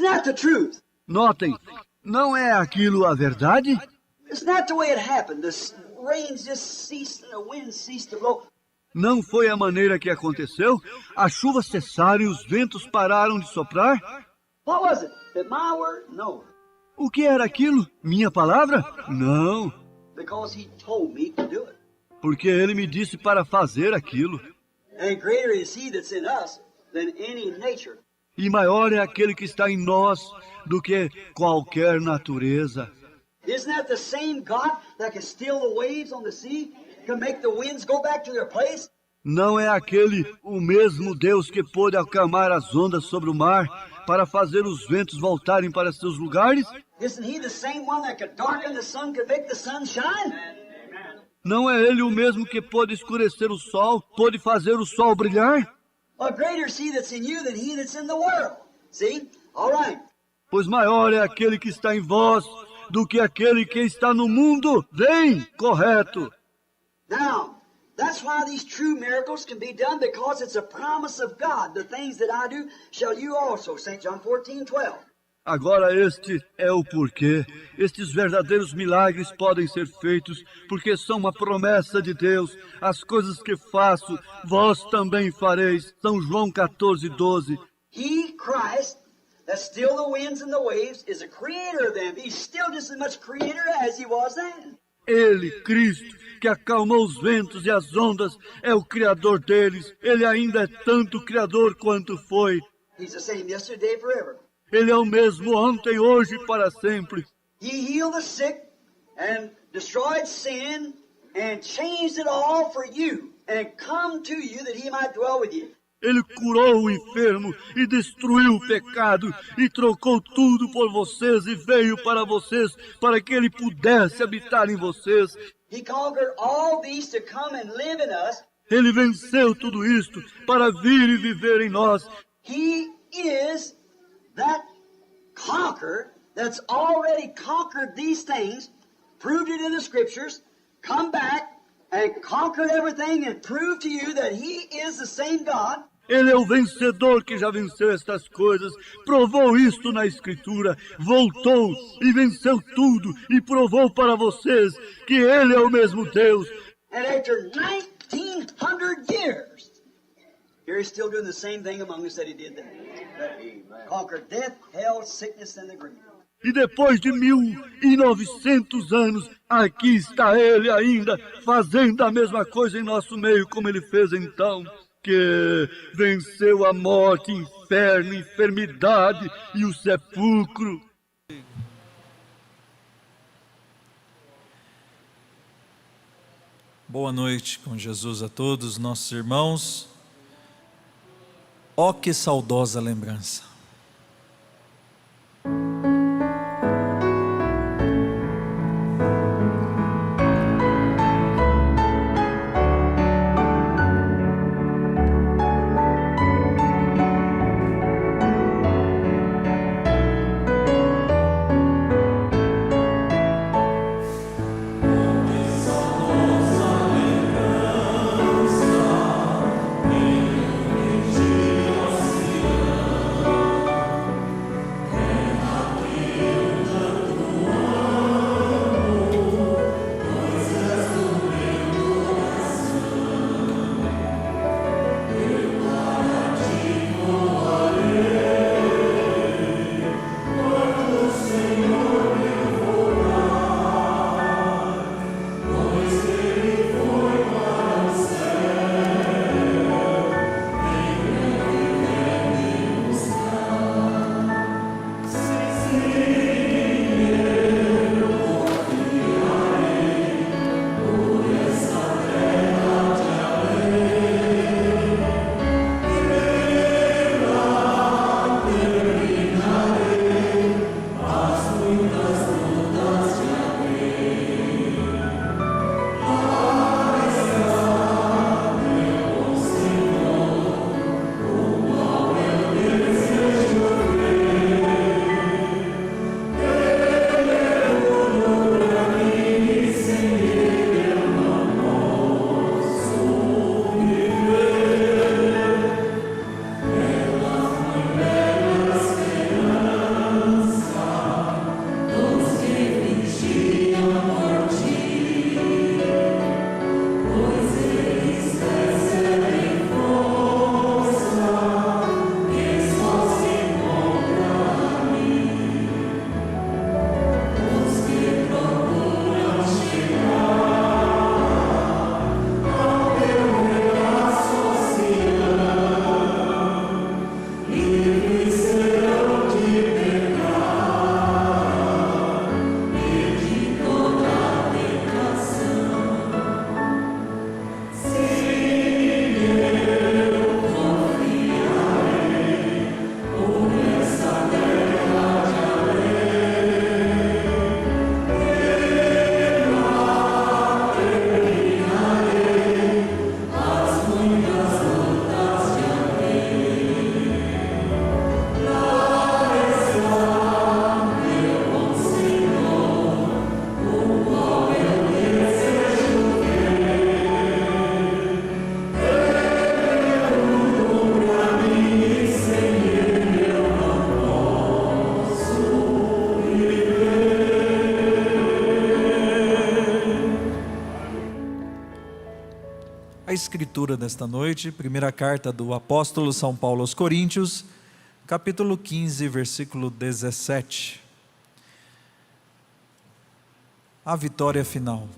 that the truth? Notem, não é aquilo a verdade? Isn't that the way it happened? The rains just ceased and the winds ceased to blow. Não foi a maneira que aconteceu? As chuvas cessaram e os ventos pararam de soprar? What was it? That my word? No. O que era aquilo? Minha palavra? Não, Because he told me to do it. porque ele me disse para fazer aquilo. And greater is he that's in us than any nature. E maior é aquele que está em nós do que qualquer natureza. Isn't that the same God that can still the waves on the sea, can make the winds go back to their place? Não é aquele o mesmo Deus que pôde acalmar as ondas sobre o mar para fazer os ventos voltarem para seus lugares? Isn't he the same one that could darken the sun, could make the sun shine? Não é ele o mesmo que pôde escurecer o sol, pôde fazer o sol brilhar? A greater is he that's in you than he that's in the world. See? All right. Pois maior é aquele que está em vós do que aquele que está no mundo. Vem, correto. Now, that's why these true miracles can be done, because it's a promise of God. The things that I do shall you also. St. John 14:12. Agora este é o porquê. Estes verdadeiros milagres podem ser feitos porque são uma promessa de Deus. As coisas que faço, vós também fareis. São João 14:12. He, Christ, that still the winds and the waves, is a creator of them. He's still just as much creator as he was then. Ele, Cristo, que acalmou os ventos e as ondas, é o Criador deles. Ele ainda é tanto Criador quanto foi. He's the same yesterday, forever. Ele é o mesmo ontem, hoje e para sempre. He healed the sick and destroyed sin and changed it all for you and come to you that he might dwell with you. Ele curou o enfermo e destruiu o pecado e trocou tudo por vocês e veio para vocês para que ele pudesse habitar em vocês. He conquered all these to come and live in us. Ele venceu tudo isto para vir e viver em nós. He is that conqueror that's already conquered these things, proved it in the scriptures, come back and conquered everything and proved to you that he is the same God. Ele é o vencedor que já venceu estas coisas, provou isto na Escritura, voltou e venceu tudo e provou para vocês que Ele é o mesmo Deus. And after 1900 years, here he's still doing the same thing among us that he did then. Conquered death, hell, sickness, and the grave. E depois de 1900 anos, aqui está Ele ainda, fazendo a mesma coisa em nosso meio, como Ele fez então, que venceu a morte, inferno, enfermidade e o sepulcro. Boa noite com Jesus a todos, nossos irmãos. Ó que saudosa lembrança. A escritura desta noite, primeira carta do apóstolo São Paulo aos Coríntios, capítulo 15, versículo 17. A vitória final.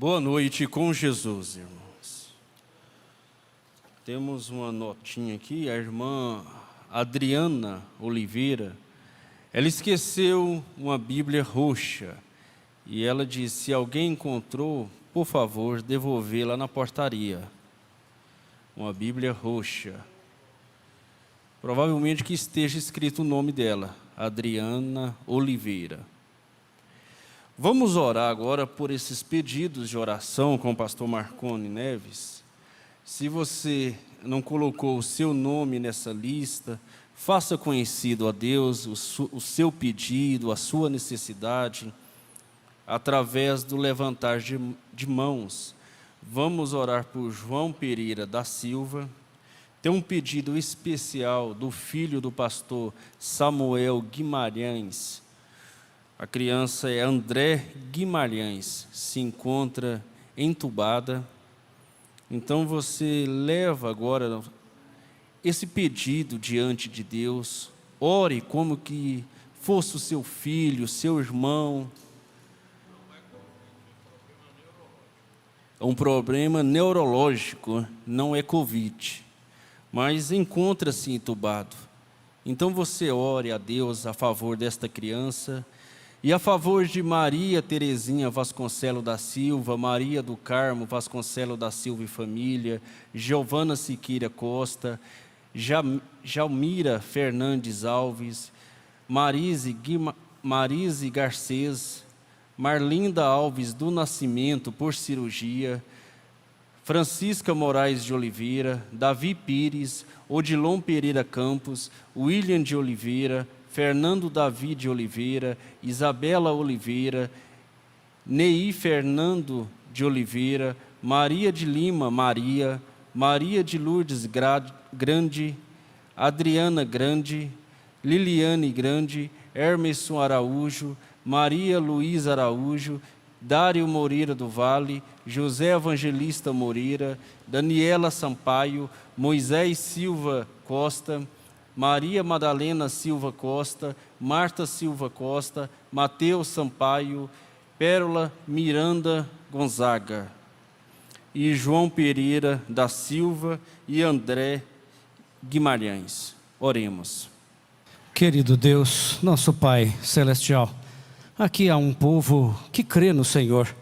Boa noite com Jesus, irmãos. Temos uma notinha aqui, a irmã Adriana Oliveira, ela esqueceu uma Bíblia roxa e ela disse: se alguém encontrou, por favor, devolvê-la na portaria. Uma Bíblia roxa. Provavelmente que esteja escrito o nome dela, Adriana Oliveira. Vamos orar agora por esses pedidos de oração com o pastor Marconi Neves. Se você não colocou o seu nome nessa lista, faça conhecido a Deus o seu pedido, a sua necessidade, através do levantar de mãos. Vamos orar por João Pereira da Silva. Tem um pedido especial do filho do pastor Samuel Guimarães. A criança é André Guimarães, se encontra entubada. Então você leva agora esse pedido diante de Deus. Ore como que fosse o seu filho, seu irmão. É um problema neurológico, não é Covid, mas encontra-se entubado. Então você ore a Deus a favor desta criança, E a favor de Maria Terezinha Vasconcelos da Silva, Maria do Carmo Vasconcelos da Silva e família, Giovana Siqueira Costa, Jalmira Fernandes Alves, Marise Garcês, Marlinda Alves do Nascimento por cirurgia, Francisca Moraes de Oliveira, Davi Pires, Odilon Pereira Campos, William de Oliveira, Fernando Davi de Oliveira, Isabela Oliveira, Ney Fernando de Oliveira, Maria de Lima Maria, Maria de Lourdes Grande, Adriana Grande, Liliane Grande, Hermeson Araújo, Maria Luísa Araújo, Dário Moreira do Vale, José Evangelista Moreira, Daniela Sampaio, Moisés Silva Costa, Maria Madalena Silva Costa, Marta Silva Costa, Mateus Sampaio, Pérola Miranda Gonzaga, e João Pereira da Silva e André Guimarães. Oremos. Querido Deus, nosso Pai Celestial, aqui há um povo que crê no Senhor,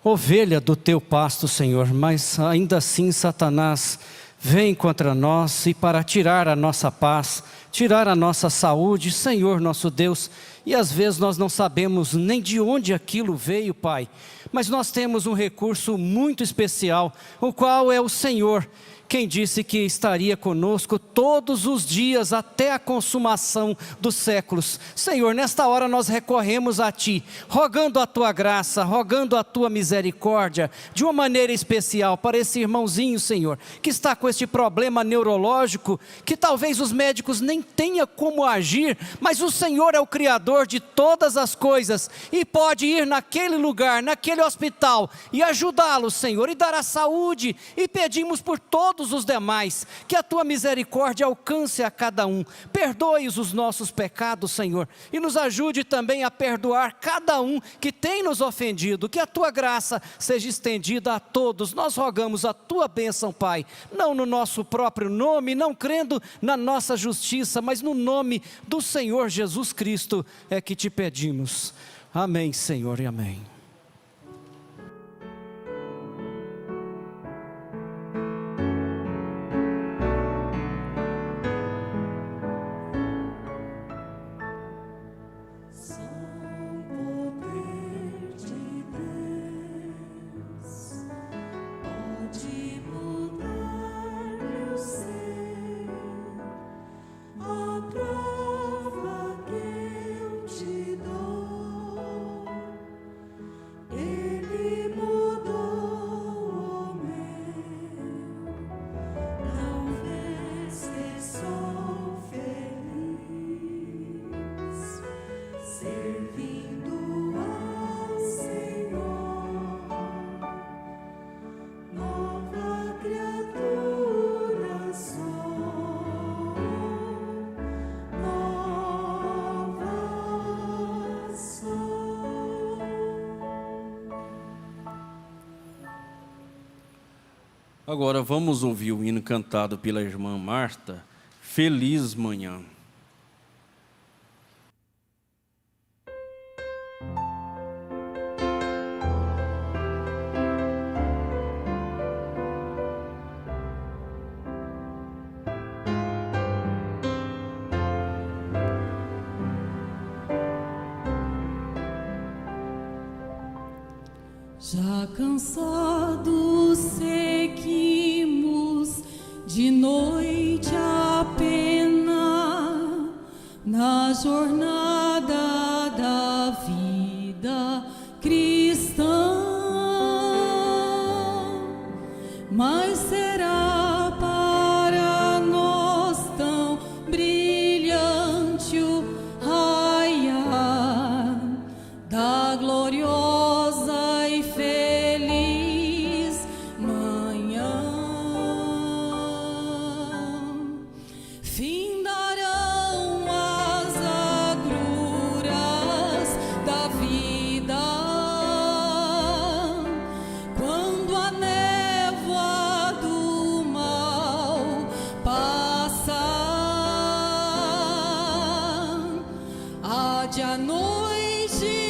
ovelha do teu pasto, Senhor, mas ainda assim Satanás vem contra nós e para tirar a nossa paz, tirar a nossa saúde, Senhor nosso Deus, e às vezes nós não sabemos nem de onde aquilo veio, Pai, mas nós temos um recurso muito especial, o qual é o Senhor, quem disse que estaria conosco todos os dias até a consumação dos séculos. Senhor, nesta hora nós recorremos a Ti, rogando a Tua graça, rogando a Tua misericórdia, de uma maneira especial para esse irmãozinho, Senhor, que está com este problema neurológico, que talvez os médicos nem tenham como agir, mas o Senhor é o Criador de todas as coisas, e pode ir naquele lugar, naquele hospital, e ajudá-lo, Senhor, e dar a saúde, e pedimos por todos os demais, que a Tua misericórdia alcance a cada um, perdoe os nossos pecados, Senhor, e nos ajude também a perdoar cada um que tem nos ofendido, que a Tua graça seja estendida a todos. Nós rogamos a Tua bênção, Pai, não no nosso próprio nome, não crendo na nossa justiça, mas no nome do Senhor Jesus Cristo é que Te pedimos. Amém, Senhor, e amém. Agora vamos ouvir o hino cantado pela irmã Marta, Feliz Manhã. Já cansados seguimos de noite a pena na jornada da vida cristã, mas será para nós tão brilhante o raiar da gloriosa e feliz manhã. Findarão as agruras da vida quando a névoa do mal passar. Há de a noite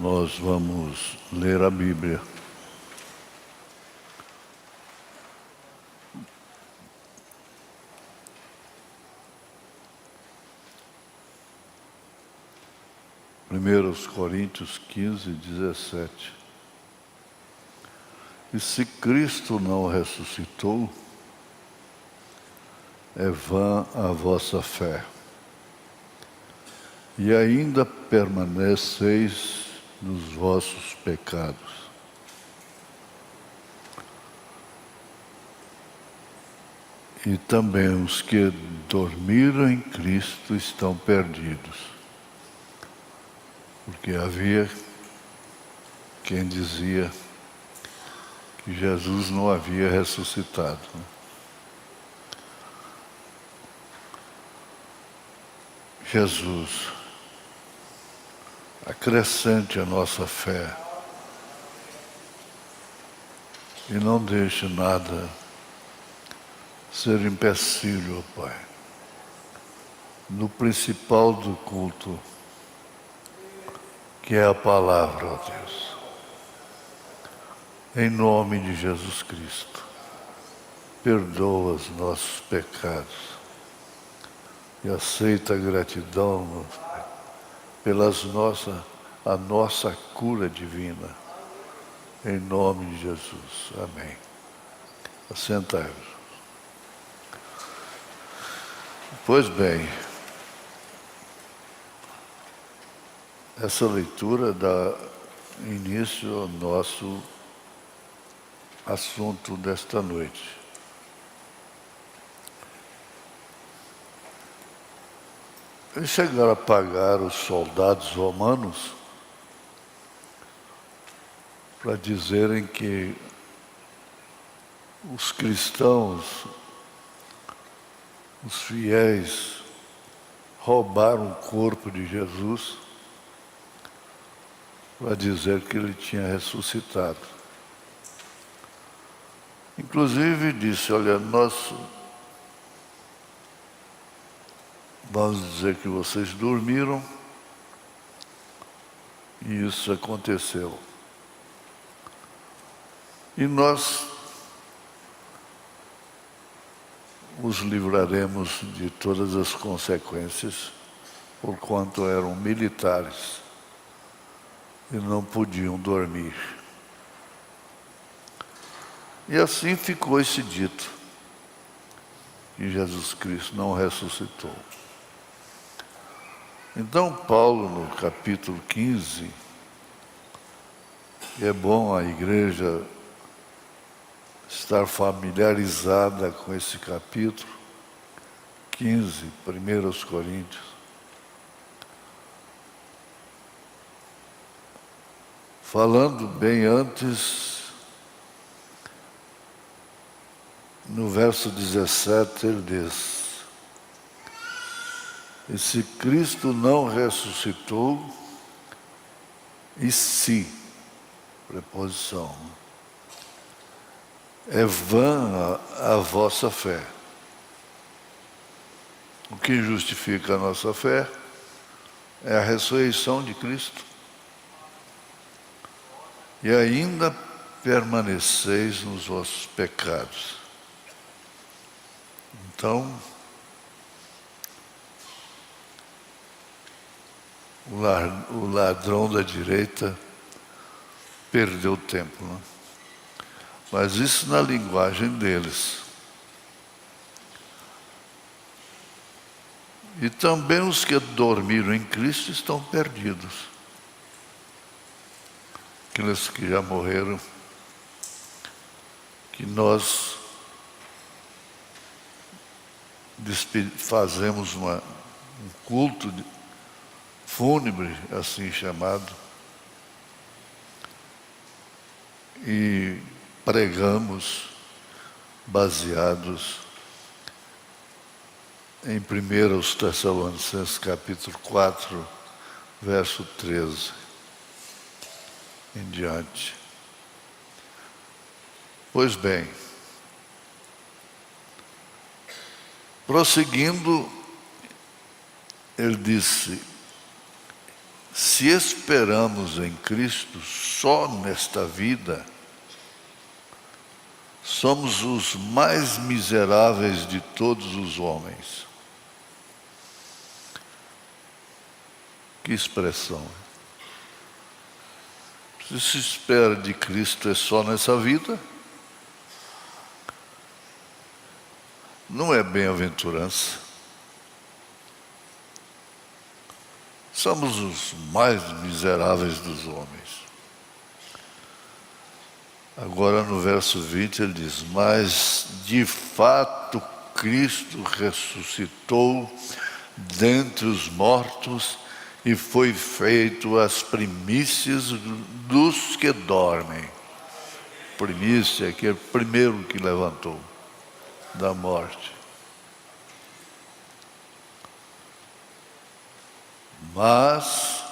Nós vamos ler a Bíblia. Primeiros Coríntios 15, 17. E se Cristo não ressuscitou, é vã a vossa fé, e ainda permaneceis nos vossos pecados. E também os que dormiram em Cristo estão perdidos. Porque havia quem dizia que Jesus não havia ressuscitado. Jesus, acrescente a nossa fé e não deixe nada ser empecilho, Pai, no principal do culto, que é a palavra, ó Deus. Em nome de Jesus Cristo, perdoa os nossos pecados e aceita a gratidão a nossa cura divina. Em nome de Jesus. Amém. Assentai-vos. Pois bem, essa leitura dá início ao nosso assunto desta noite. Eles chegaram a pagar os soldados romanos para dizerem que os cristãos, os fiéis, roubaram o corpo de Jesus para dizer que ele tinha ressuscitado. Inclusive disse, olha, nós vamos dizer que vocês dormiram e isso aconteceu. E nós os livraremos de todas as consequências, porquanto eram militares e não podiam dormir. E assim ficou esse dito, que Jesus Cristo não ressuscitou. Então Paulo, no capítulo 15, é bom a igreja estar familiarizada com esse capítulo 15, 1 Coríntios. Falando bem antes, no verso 17, ele diz: e se Cristo não ressuscitou, e se, preposição, é vã a vossa fé. O que justifica a nossa fé é a ressurreição de Cristo. E ainda permaneceis nos vossos pecados. Então, o ladrão da direita perdeu tempo, né? Mas isso na linguagem deles. E também os que dormiram em Cristo estão perdidos. Aqueles que já morreram, que nós fazemos um culto fúnebre, assim chamado, e pregamos baseados em 1 Tessalonicenses capítulo 4, verso 13 em diante. Pois bem, prosseguindo, ele disse: Se esperamos em Cristo só nesta vida, somos os mais miseráveis de todos os homens. Que expressão! Se se espera de Cristo é só nessa vida, não é bem-aventurança. Somos os mais miseráveis dos homens. Agora no verso 20 ele diz: mas de fato Cristo ressuscitou dentre os mortos e foi feito as primícias dos que dormem. Primícia, que é o primeiro que levantou da morte. Mas,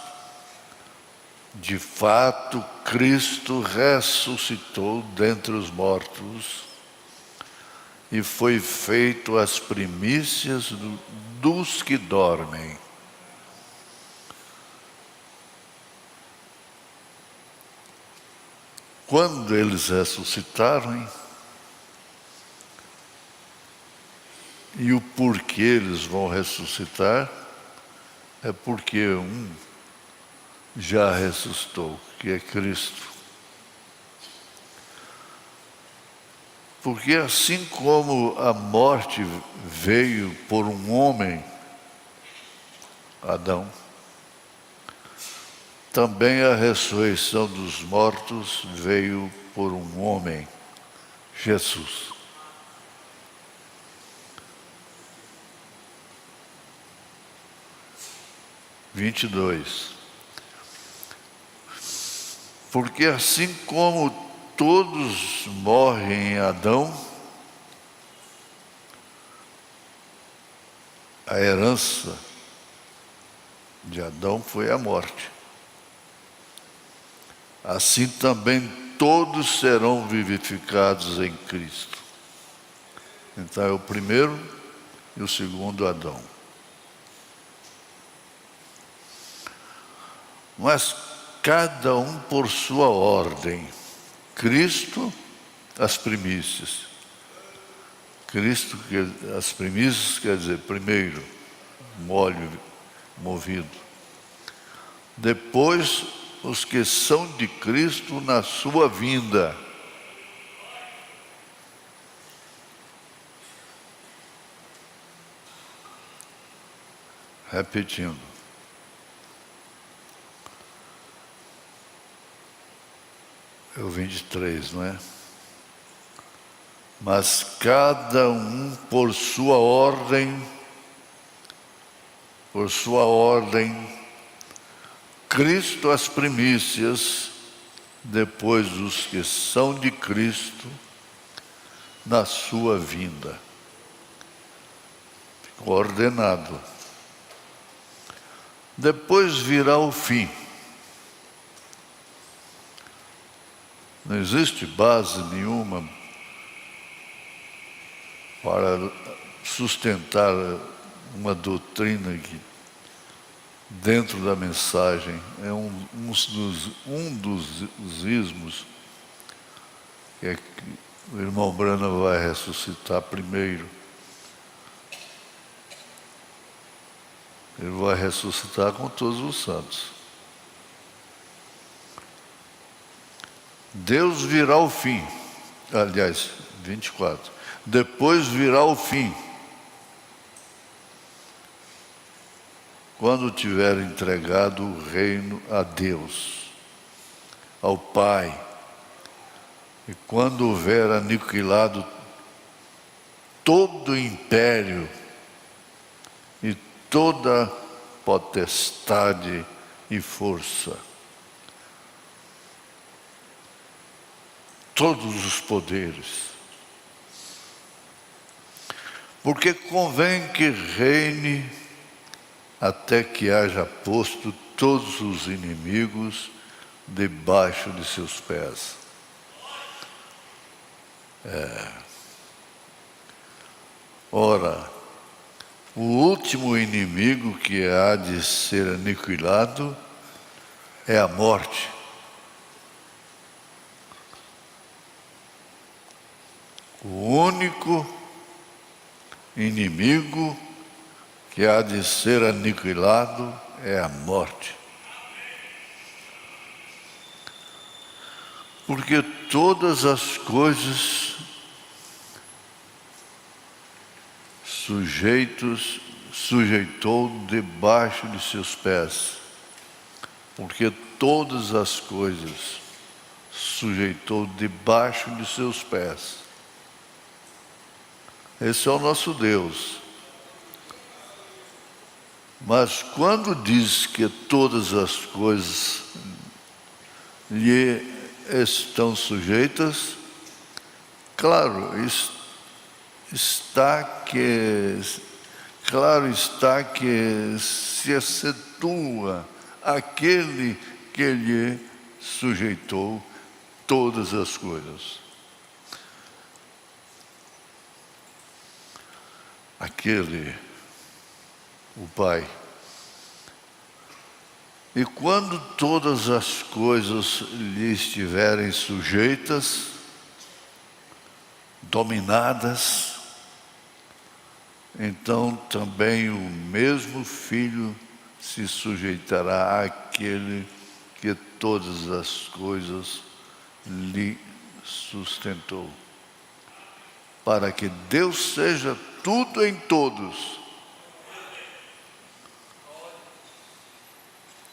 de fato, Cristo ressuscitou dentre os mortos e foi feito as primícias dos que dormem. Quando eles ressuscitaram, e o porquê eles vão ressuscitar, é porque um já ressuscitou, que é Cristo. Porque assim como a morte veio por um homem, Adão, também a ressurreição dos mortos veio por um homem, Jesus. Porque assim como todos morrem em Adão, a herança de Adão foi a morte. Assim também todos serão vivificados em Cristo. Então é o primeiro e o segundo Adão. Mas cada um por sua ordem. Cristo, as primícias. Cristo, as primícias quer dizer, primeiro, óleo movido. Depois, os que são de Cristo na sua vinda. Repetindo. É o 23, não é? Mas cada um por sua ordem, Cristo as primícias, depois os que são de Cristo na sua vinda. Ficou ordenado. Depois virá o fim. Não existe base nenhuma para sustentar uma doutrina que, dentro da mensagem, é um dos ismos que é que o irmão Branham vai ressuscitar primeiro. Ele vai ressuscitar com todos os santos. Deus virá o fim. Aliás, 24. Depois virá o fim. Quando tiver entregado o reino a Deus, ao Pai, e quando houver aniquilado todo o império e toda potestade e força, todos os poderes, porque convém que reine até que haja posto todos os inimigos debaixo de seus pés. Ora, o último inimigo que há de ser aniquilado é a morte. O único inimigo que há de ser aniquilado é a morte. Porque todas as coisas sujeitou debaixo de seus pés. Porque todas as coisas sujeitou debaixo de seus pés. Esse é o nosso Deus. Mas quando diz que todas as coisas lhe estão sujeitas, claro está que se excetua aquele que lhe sujeitou todas as coisas. O Pai. E quando todas as coisas lhe estiverem sujeitas, dominadas, então também o mesmo Filho se sujeitará àquele que todas as coisas lhe sustentou, para que Deus seja tudo em todos.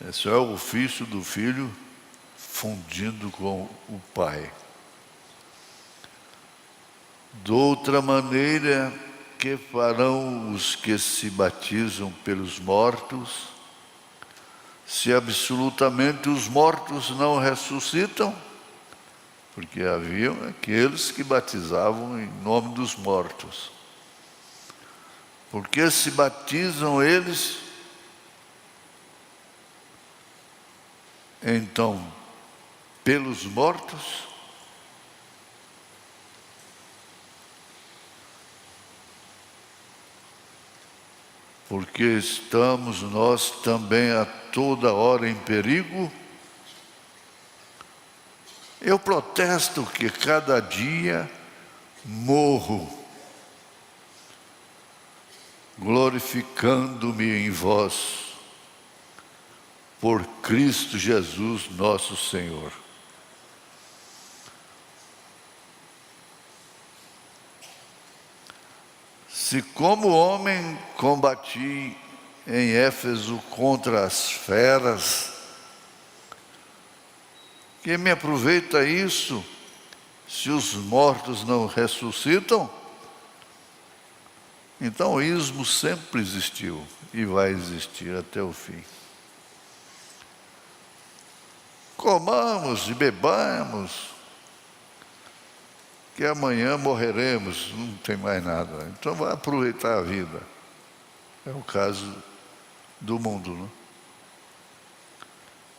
Esse é o ofício do Filho fundindo com o Pai. De outra maneira, que farão os que se batizam pelos mortos, se absolutamente os mortos não ressuscitam? Porque haviam aqueles que batizavam em nome dos mortos. Porque se batizam eles, então, pelos mortos? Porque estamos nós também a toda hora em perigo? Eu protesto que cada dia morro, glorificando-me em vós, por Cristo Jesus nosso Senhor. Se como homem combati em Éfeso contra as feras, que me aproveita isso se os mortos não ressuscitam? Então o ismo sempre existiu e vai existir até o fim. Comamos e bebamos, que amanhã morreremos, não tem mais nada. Então vai aproveitar a vida. É o caso do mundo, não?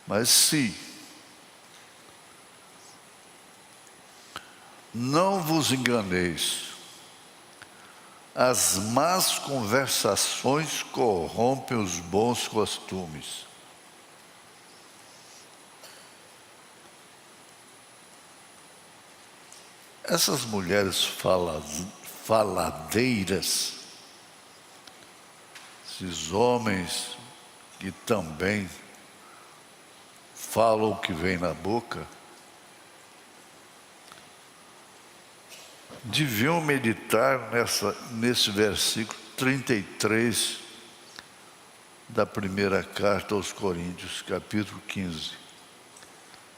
Mas se não vos enganeis, as más conversações corrompem os bons costumes. Essas mulheres faladeiras, esses homens que também falam o que vem na boca, deviam meditar nesse versículo 33 da primeira carta aos Coríntios, capítulo 15.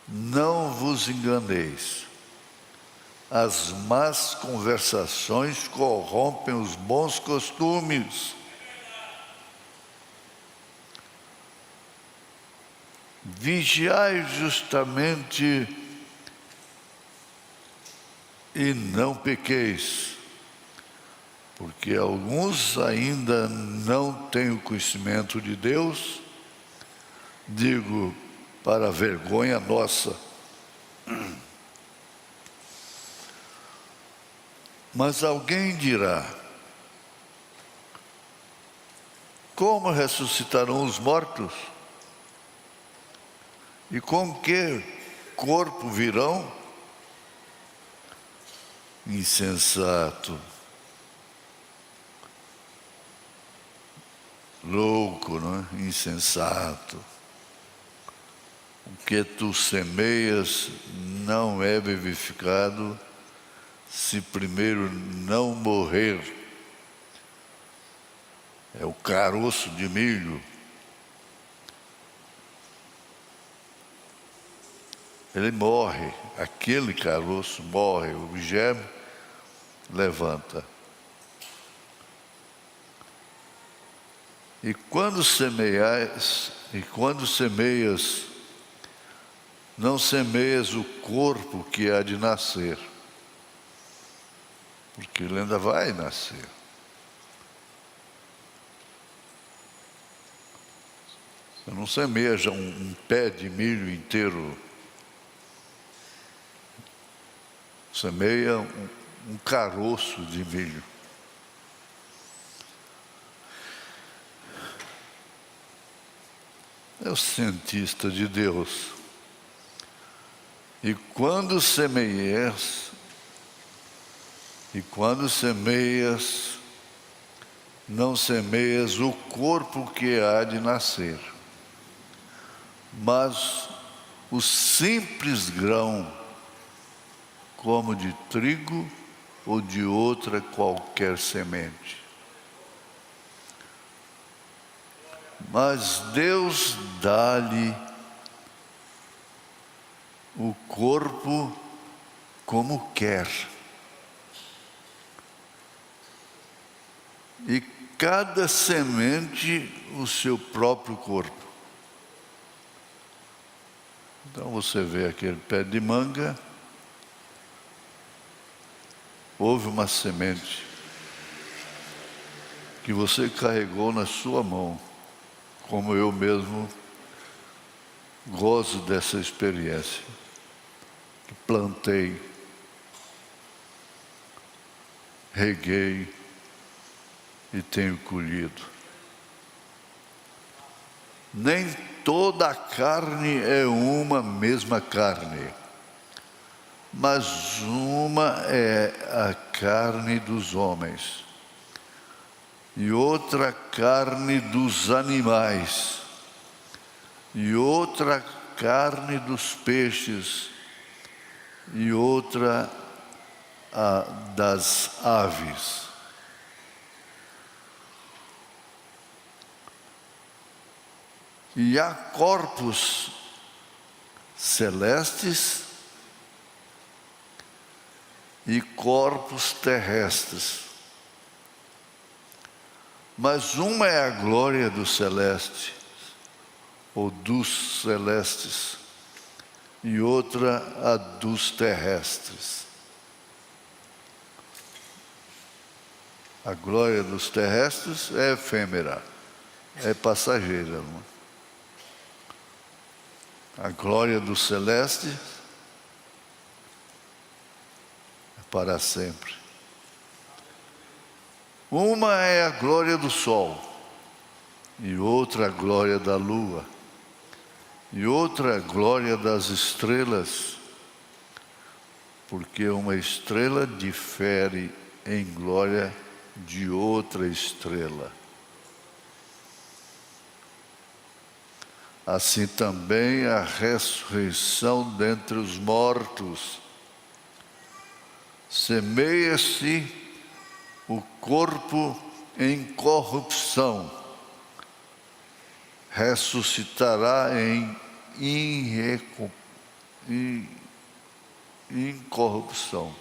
Não vos enganeis, as más conversações corrompem os bons costumes. Vigiai justamente e não pequeis, porque alguns ainda não têm o conhecimento de Deus, digo, para vergonha nossa. Mas alguém dirá: como ressuscitarão os mortos? E com que corpo virão? Insensato, louco, não é? Insensato. O que tu semeias não é vivificado se primeiro não morrer. É o caroço de milho. Ele morre, aquele caroço morre, o germe levanta. E quando semeias, não semeias o corpo que há de nascer, porque ele ainda vai nascer. Você não semeia já um pé de milho inteiro. Semeia um caroço de milho. É o cientista de Deus. E quando semeias, não semeias o corpo que há de nascer, mas o simples grão, como de trigo ou de outra qualquer semente. Mas Deus dá-lhe o corpo como quer. E cada semente o seu próprio corpo. Então você vê aquele pé de manga, houve uma semente que você carregou na sua mão, como eu mesmo gozo dessa experiência, que plantei, reguei e tenho colhido. Nem toda a carne é uma mesma carne, mas uma é a carne dos homens, e outra carne dos animais, e outra carne dos peixes, e outra a das aves. E há corpos celestes e corpos terrestres. Mas uma é a glória do celeste, ou dos celestes, e outra a dos terrestres. A glória dos terrestres é efêmera, é passageira. Não é? A glória do celeste é para sempre. Uma é a glória do sol, e outra a glória da lua, e outra a glória das estrelas, porque uma estrela difere em glória de outra estrela. Assim também a ressurreição dentre os mortos. Semeia-se o corpo em corrupção, ressuscitará em incorrupção.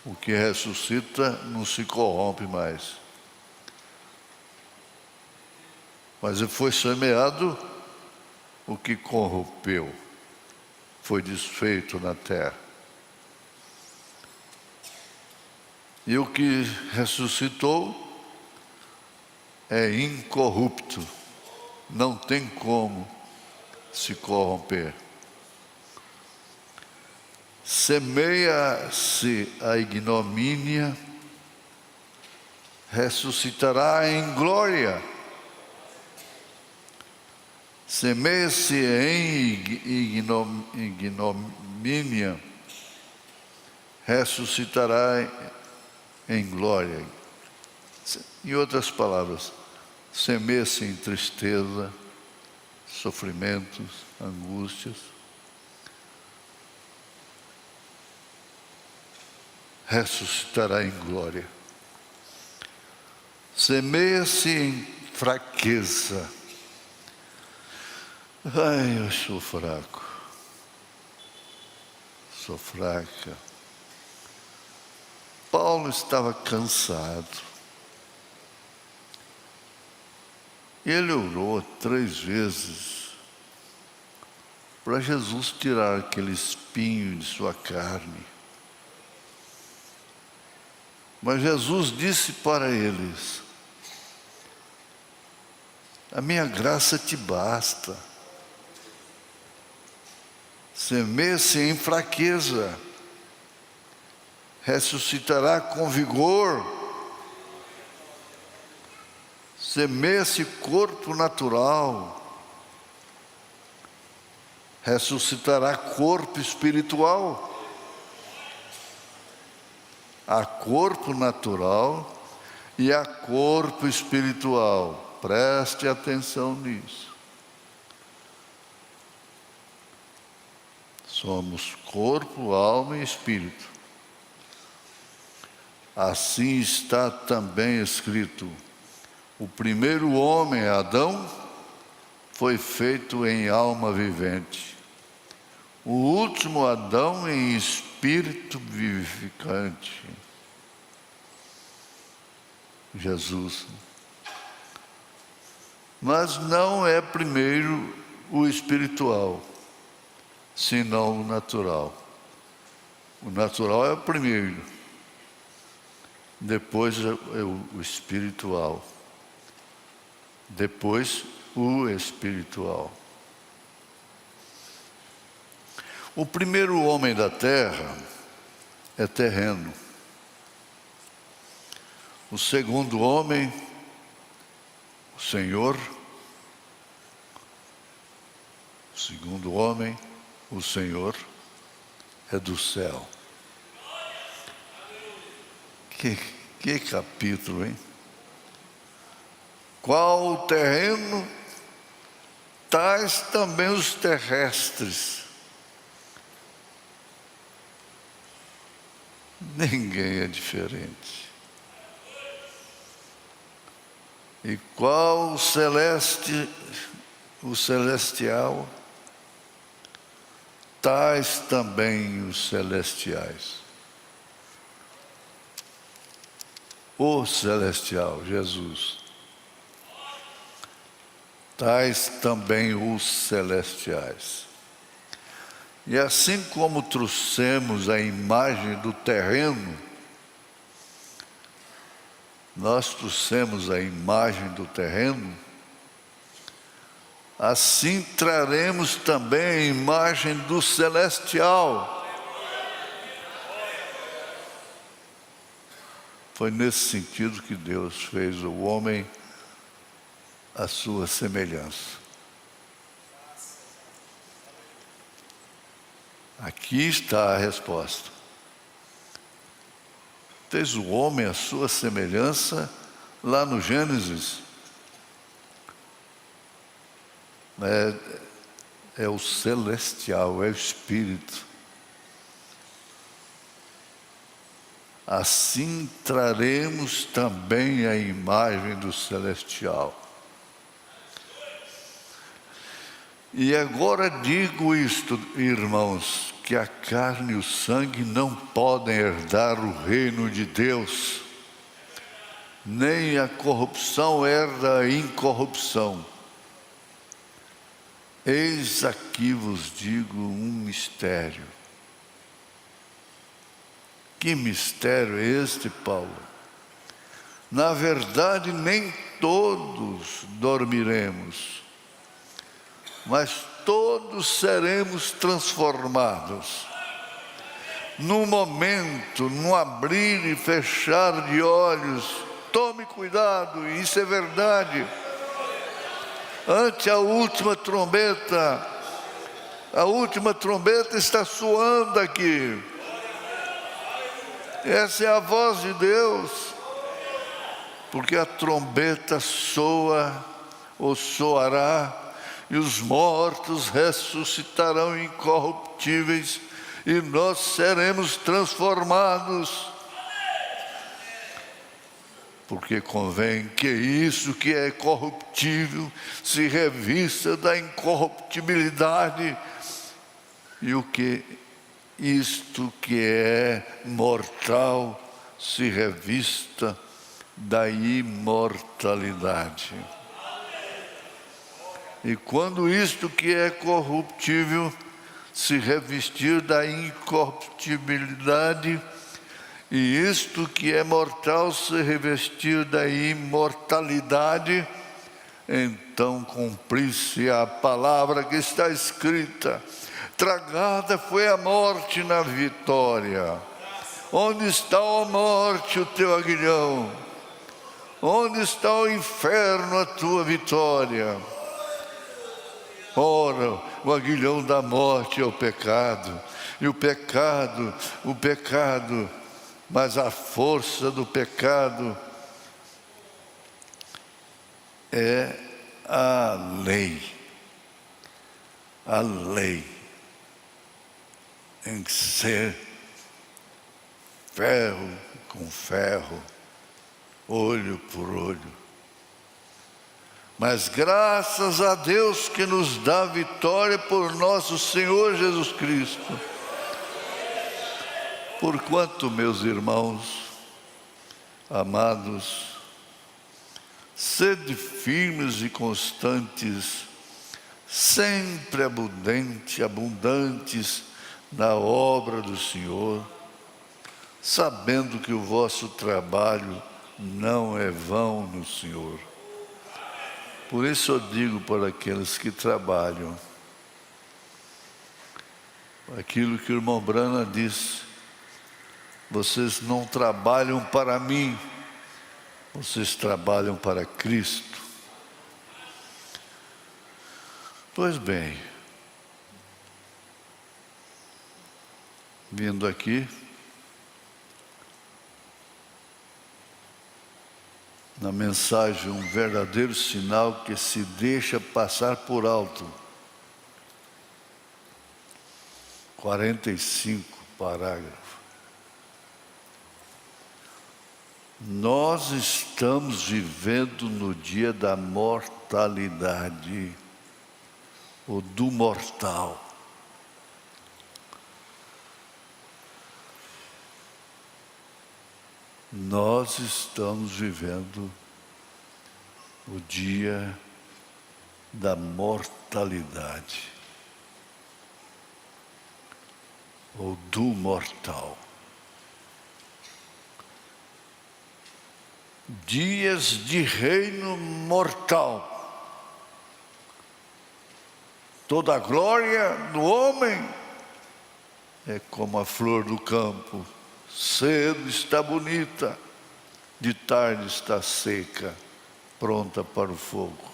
O que ressuscita não se corrompe mais. Mas foi semeado o que corrompeu, foi desfeito na terra. E o que ressuscitou é incorrupto, não tem como se corromper. Semeia-se a ignomínia, ressuscitará em glória. Semeia-se em ignomínia, ressuscitará em glória. Em outras palavras, semeia-se em tristeza, sofrimentos, angústias, ressuscitará em glória. Semeia-se em fraqueza. Ai, eu sou fraco, sou fraca. Paulo estava cansado. Ele orou 3 vezes para Jesus tirar aquele espinho de sua carne. Mas Jesus disse para eles: a minha graça te basta. Semeia-se em fraqueza, ressuscitará com vigor. Semeia-se corpo natural, ressuscitará corpo espiritual. Há corpo natural e há corpo espiritual. Preste atenção nisso. Somos corpo, alma e espírito. Assim está também escrito: o primeiro homem, Adão, foi feito em alma vivente. O último Adão em espírito vivificante. Jesus. Mas não é primeiro o espiritual, senão o natural. O natural é o primeiro, depois é o espiritual, depois o espiritual. O primeiro homem da terra é terreno. O segundo homem, o Senhor. O segundo homem, o Senhor, é do céu. Que capítulo, hein? Qual o terreno, tais também os terrestres. Ninguém é diferente. E qual o celestial, tais também os celestiais. O celestial, Jesus. Tais também os celestiais. E assim como trouxemos a imagem do terreno, nós trouxemos a imagem do terreno, assim traremos também a imagem do celestial. Foi nesse sentido que Deus fez o homem à sua semelhança. Aqui está a resposta. Fez o homem à sua semelhança, lá no Gênesis. É o celestial, é o Espírito. Assim traremos também a imagem do celestial. E agora digo isto, irmãos, que a carne e o sangue não podem herdar o reino de Deus, nem a corrupção herda a incorrupção. Eis aqui vos digo um mistério. Que mistério é este, Paulo? Na verdade, nem todos dormiremos, mas todos seremos transformados. No momento, no abrir e fechar de olhos. Tome cuidado, isso é verdade. ante a última trombeta. A última trombeta está soando aqui. Essa é a voz de Deus, porque a trombeta soa ou soará, e os mortos ressuscitarão incorruptíveis, e nós seremos transformados. Porque convém que isso que é corruptível se revista da incorruptibilidade, e o que isto que é mortal se revista da imortalidade. E quando isto que é corruptível se revestir da incorruptibilidade, e isto que é mortal se revestir da imortalidade, então cumprir-se a palavra que está escrita: tragada foi a morte na vitória. Onde está, ó morte, o teu aguilhão? Onde está, o inferno, a tua vitória? Ora, o aguilhão da morte é o pecado, e o pecado, mas a força do pecado é a lei. A lei tem que ser ferro com ferro, olho por olho. Mas graças a Deus que nos dá vitória por nosso Senhor Jesus Cristo. Porquanto, meus irmãos amados, sede firmes e constantes, sempre abundantes na obra do Senhor, sabendo que o vosso trabalho não é vão no Senhor. Por isso eu digo para aqueles que trabalham, aquilo que o irmão Brana disse: vocês não trabalham para mim, vocês trabalham para Cristo. Pois bem, vindo aqui, na mensagem, um verdadeiro sinal que se deixa passar por alto. 45 parágrafos. Nós estamos vivendo no dia da mortalidade, ou do mortal. Nós estamos vivendo o dia da mortalidade, ou do mortal. Dias de reino mortal. Toda a glória do homem é como a flor do campo. Cedo está bonita, de tarde está seca, pronta para o fogo.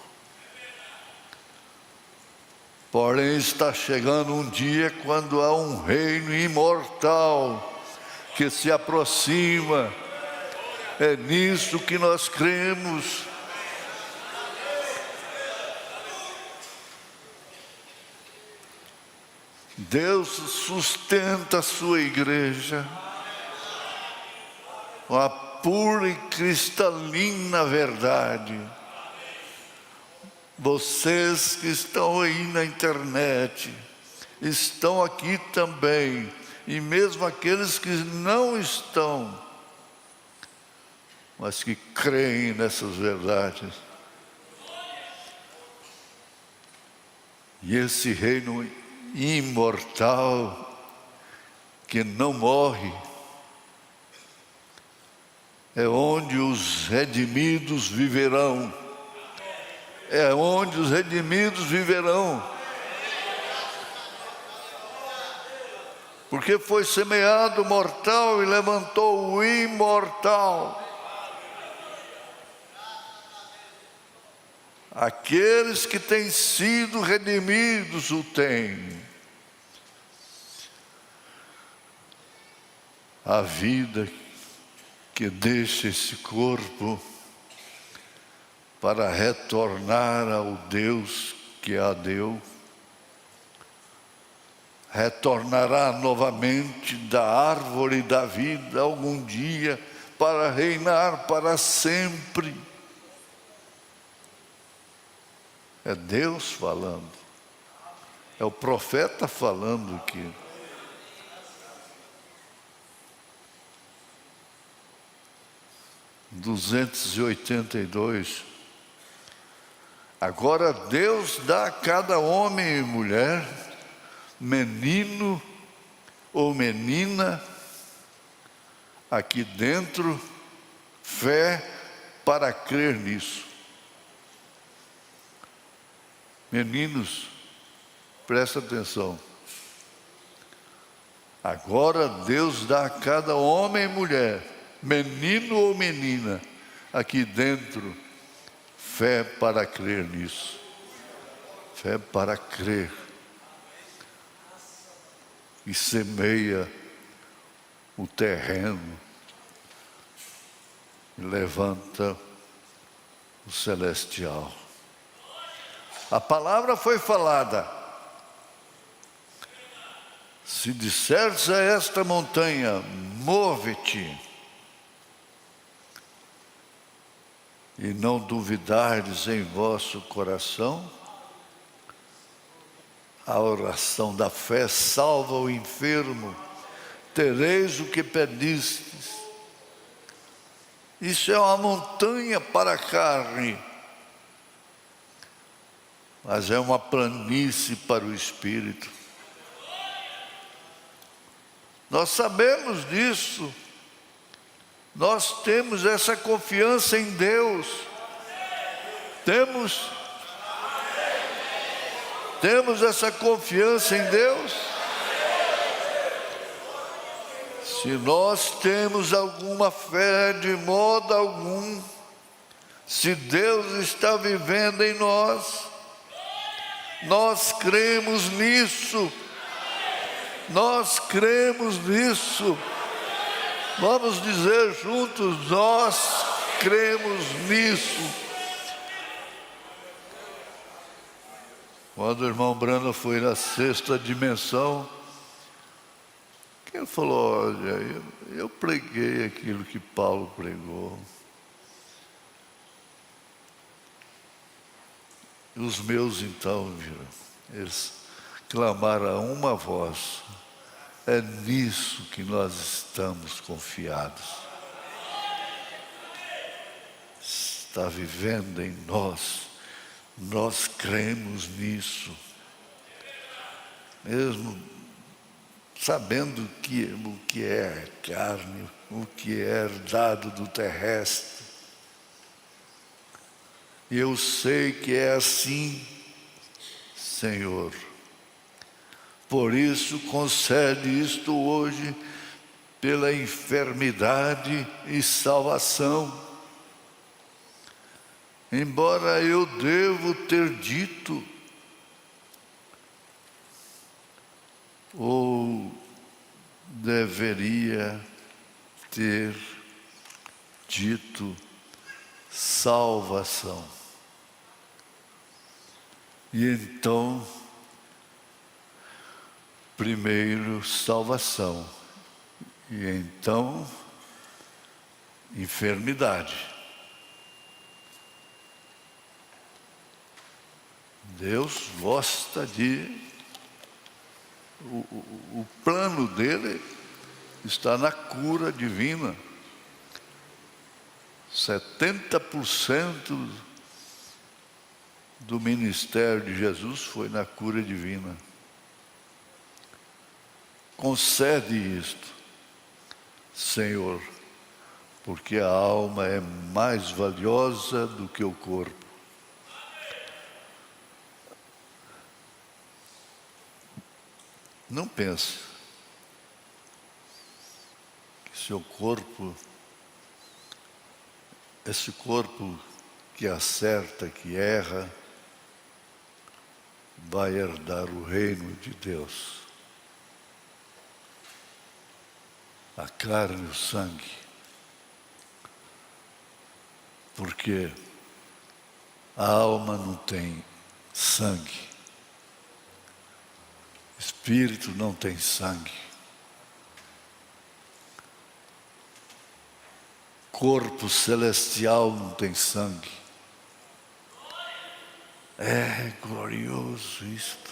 Porém está chegando um dia quando há um reino imortal que se aproxima. É nisso que nós cremos. Deus sustenta a sua igreja com a pura e cristalina verdade. Vocês que estão aí na internet, estão aqui também, e mesmo aqueles que não estão, mas que creem nessas verdades. E esse reino imortal, que não morre, é onde os redimidos viverão. É onde os redimidos viverão. Porque foi semeado o mortal e levantou o imortal. Aqueles que têm sido redimidos o têm. A vida que deixa esse corpo para retornar ao Deus que a deu, retornará novamente da árvore da vida algum dia para reinar para sempre. É Deus falando, é o profeta falando aqui. (282) Agora Deus dá a cada homem e mulher, menino ou menina, aqui dentro, fé para crer nisso. Meninos, presta atenção. Agora Deus dá a cada homem e mulher, menino ou menina, aqui dentro, fé para crer nisso. Fé para crer. E semeia o terreno e levanta o celestial. A palavra foi falada. Se disseres a esta montanha, move-te, e não duvidardes em vosso coração, a oração da fé salva o enfermo, tereis o que pedistes. Isso é uma montanha para a carne, mas é uma planície para o espírito. Nós sabemos disso. Nós temos essa confiança em Deus. Temos essa confiança em Deus. Se nós temos alguma fé, de modo algum, se Deus está vivendo em nós, nós cremos nisso. Nós cremos nisso. Vamos dizer juntos, nós cremos nisso. Quando o irmão Brando foi na sexta dimensão, ele falou, olha, eu preguei aquilo que Paulo pregou. E os meus então viram, eles clamaram a uma voz. É nisso que nós estamos confiados. Está vivendo em nós. Nós cremos nisso. Mesmo sabendo o que é carne, o que é herdado do terrestre. E eu sei que é assim, Senhor. Por isso, concede isto hoje, pela enfermidade e salvação. Embora eu devo ter dito, ou deveria ter dito salvação. E então, primeiro salvação, e então enfermidade. Deus gosta o plano dele está na cura divina. 70% do ministério de Jesus foi na cura divina. Concede isto, Senhor, porque a alma é mais valiosa do que o corpo. Não pense que seu corpo, esse corpo que acerta, que erra, vai herdar o reino de Deus. A carne e o sangue. Porque a alma não tem sangue. Espírito não tem sangue. Corpo celestial não tem sangue. É glorioso isto.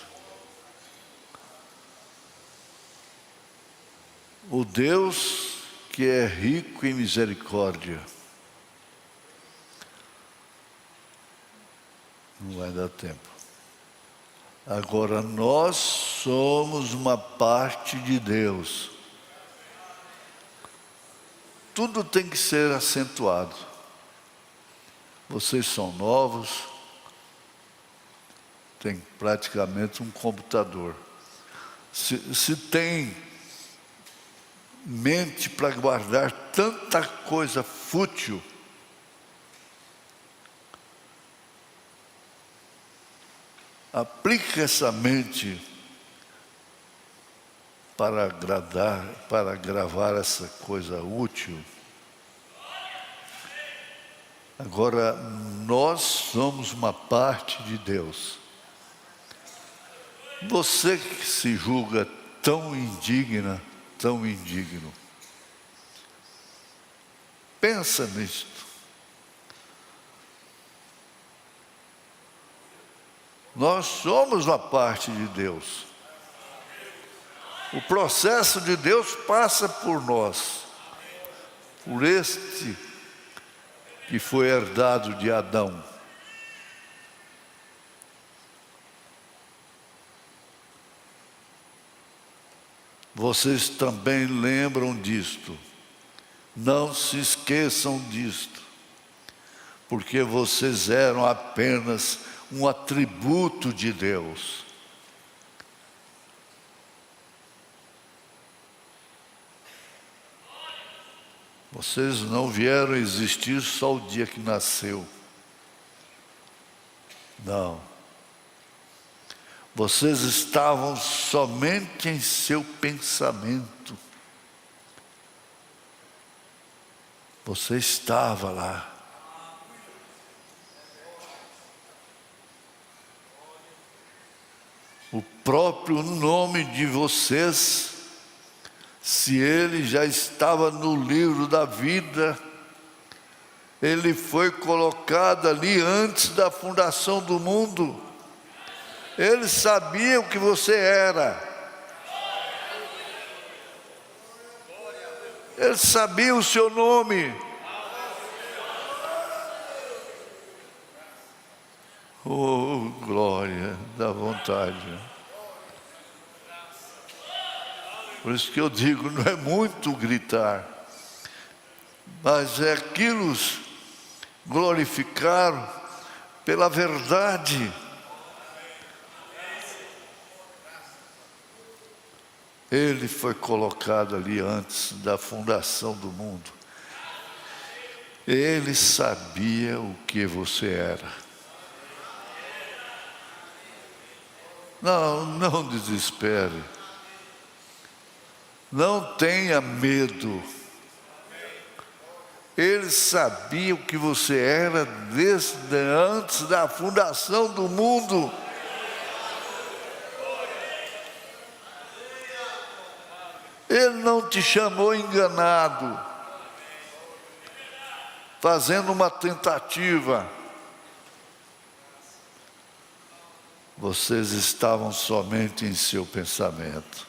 O Deus que é rico em misericórdia. Não vai dar tempo. Agora nós somos uma parte de Deus. Tudo tem que ser acentuado. Vocês são novos, tem praticamente um computador. Se tem mente para guardar tanta coisa fútil, aplique essa mente para agradar, para gravar essa coisa útil. Agora, nós somos uma parte de Deus. Você que se julga tão indigna, tão indigno, pensa nisto. Nós somos uma parte de Deus. O processo de Deus passa por nós, por este que foi herdado de Adão. Vocês também lembram disto. Não se esqueçam disto, porque vocês eram apenas um atributo de Deus. Vocês não vieram existir só o dia que nasceu. Não. Vocês estavam somente em seu pensamento. Você estava lá. O próprio nome de vocês, se ele já estava no livro da vida, ele foi colocado ali antes da fundação do mundo. Ele sabia o que você era. Ele sabia o seu nome. Oh, glória, dá vontade. Por isso que eu digo, não é muito gritar, mas é aquilo glorificar pela verdade. Ele foi colocado ali antes da fundação do mundo. Ele sabia o que você era. Não desespere. Não tenha medo. Ele sabia o que você era desde antes da fundação do mundo. Ele não te chamou enganado, fazendo uma tentativa. Vocês estavam somente em seu pensamento.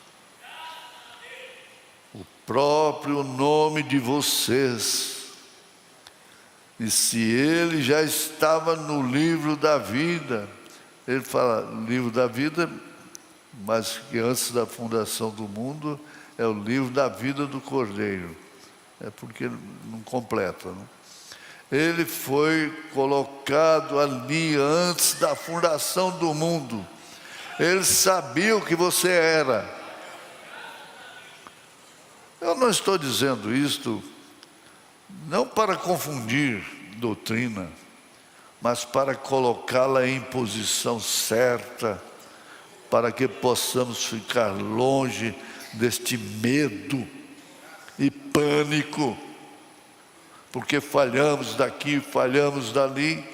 O próprio nome de vocês. E se ele já estava no livro da vida, ele fala livro da vida, mas que antes da fundação do mundo é o livro da vida do Cordeiro. É porque não completa, não? Ele foi colocado ali antes da fundação do mundo. Ele sabia o que você era. Eu não estou dizendo isto não para confundir doutrina, mas para colocá-la em posição certa, para que possamos ficar longe deste medo e pânico, porque falhamos daqui, falhamos dali.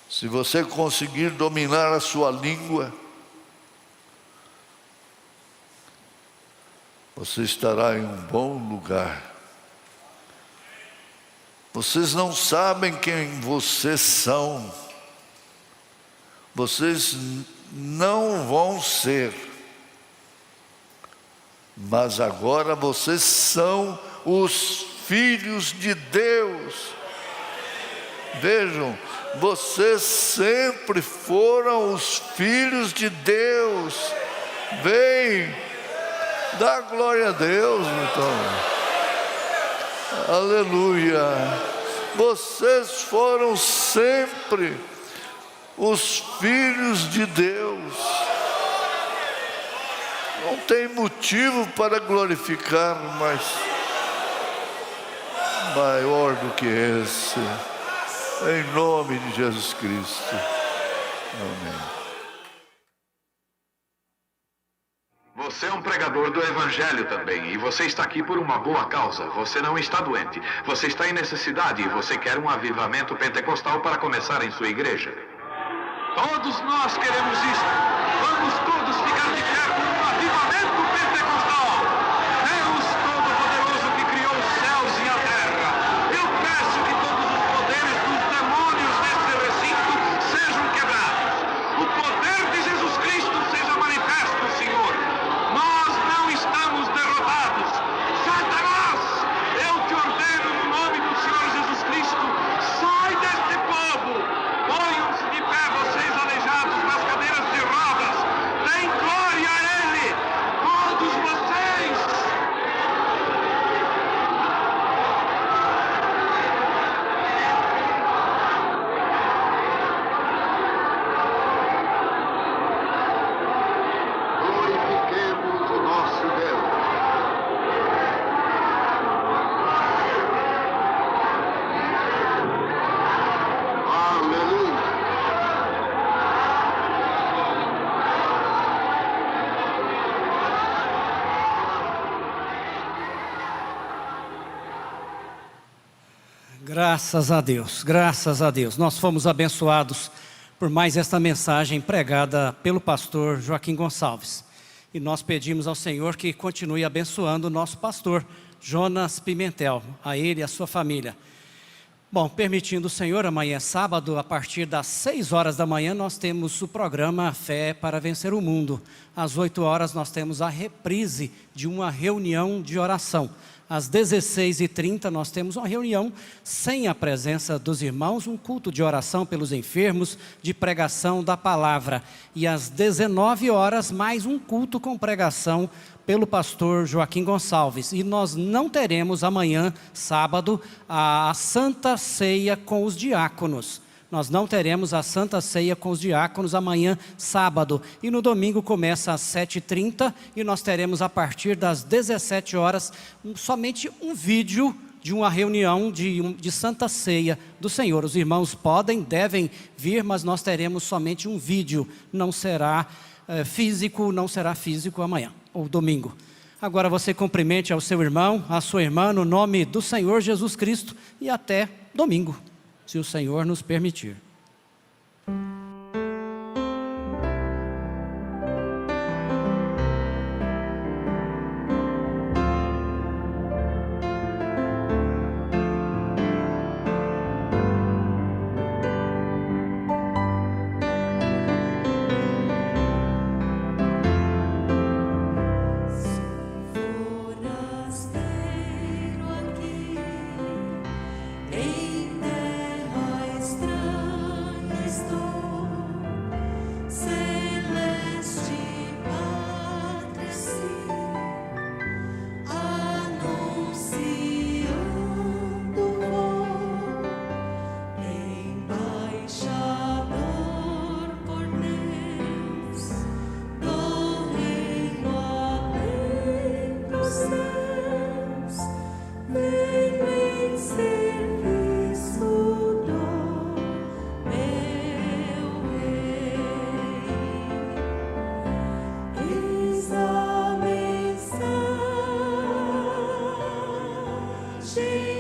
Se você conseguir dominar a sua língua, você estará em um bom lugar. Vocês não sabem quem vocês são. Vocês não vão ser. Mas agora vocês são os filhos de Deus. Vejam, vocês sempre foram os filhos de Deus. Vem, dá glória a Deus, então. Aleluia. Vocês foram sempre os filhos de Deus. Não tem motivo para glorificar mais maior do que esse. Em nome de Jesus Cristo. Amém. Você é um pregador do Evangelho também, e você está aqui por uma boa causa. Você não está doente, você está em necessidade e você quer um avivamento pentecostal para começar em sua igreja. Todos nós queremos isso. Vamos todos ficar de pé por um avivamento pentecostal. Deus Todo-Poderoso que criou os céus e a terra, eu peço que todos os poderes dos demônios nesse recinto sejam quebrados. O poder de Jesus Cristo seja manifesto, Senhor. Nós não estamos derrotados. Satanás, eu te ordeno no nome do Senhor Jesus Cristo, sai deste povo. Ponham-se de pé, vocês aleijados nas cadeiras de rodas. Deem glória a Ele, todos vocês. Glorifiquemos o nosso Deus. Aleluia. Graças a Deus, graças a Deus. Nós fomos abençoados por mais esta mensagem pregada pelo pastor Joaquim Gonçalves. E nós pedimos ao Senhor que continue abençoando o nosso pastor, Jonas Pimentel, a ele e a sua família. Bom, permitindo o Senhor, amanhã é sábado, a partir das 6 horas da manhã, nós temos o programa Fé para Vencer o Mundo. Às 8 horas nós temos a reprise de uma reunião de oração. Às 16h30 nós temos uma reunião sem a presença dos irmãos, um culto de oração pelos enfermos, de pregação da palavra. E às 19 horas mais um culto com pregação pelo pastor Joaquim Gonçalves. E nós não teremos amanhã, sábado, a Santa Ceia com os diáconos. Nós não teremos a Santa Ceia com os diáconos amanhã, sábado. E no domingo começa às 7h30 e nós teremos a partir das 17 horas somente um vídeo de uma reunião de Santa Ceia do Senhor. Os irmãos devem vir, mas nós teremos somente um vídeo. Não será físico amanhã, ou domingo. Agora você cumprimente ao seu irmão, à sua irmã, no nome do Senhor Jesus Cristo e até domingo, se o Senhor nos permitir. Forasteiro aqui em terra estranha. cheio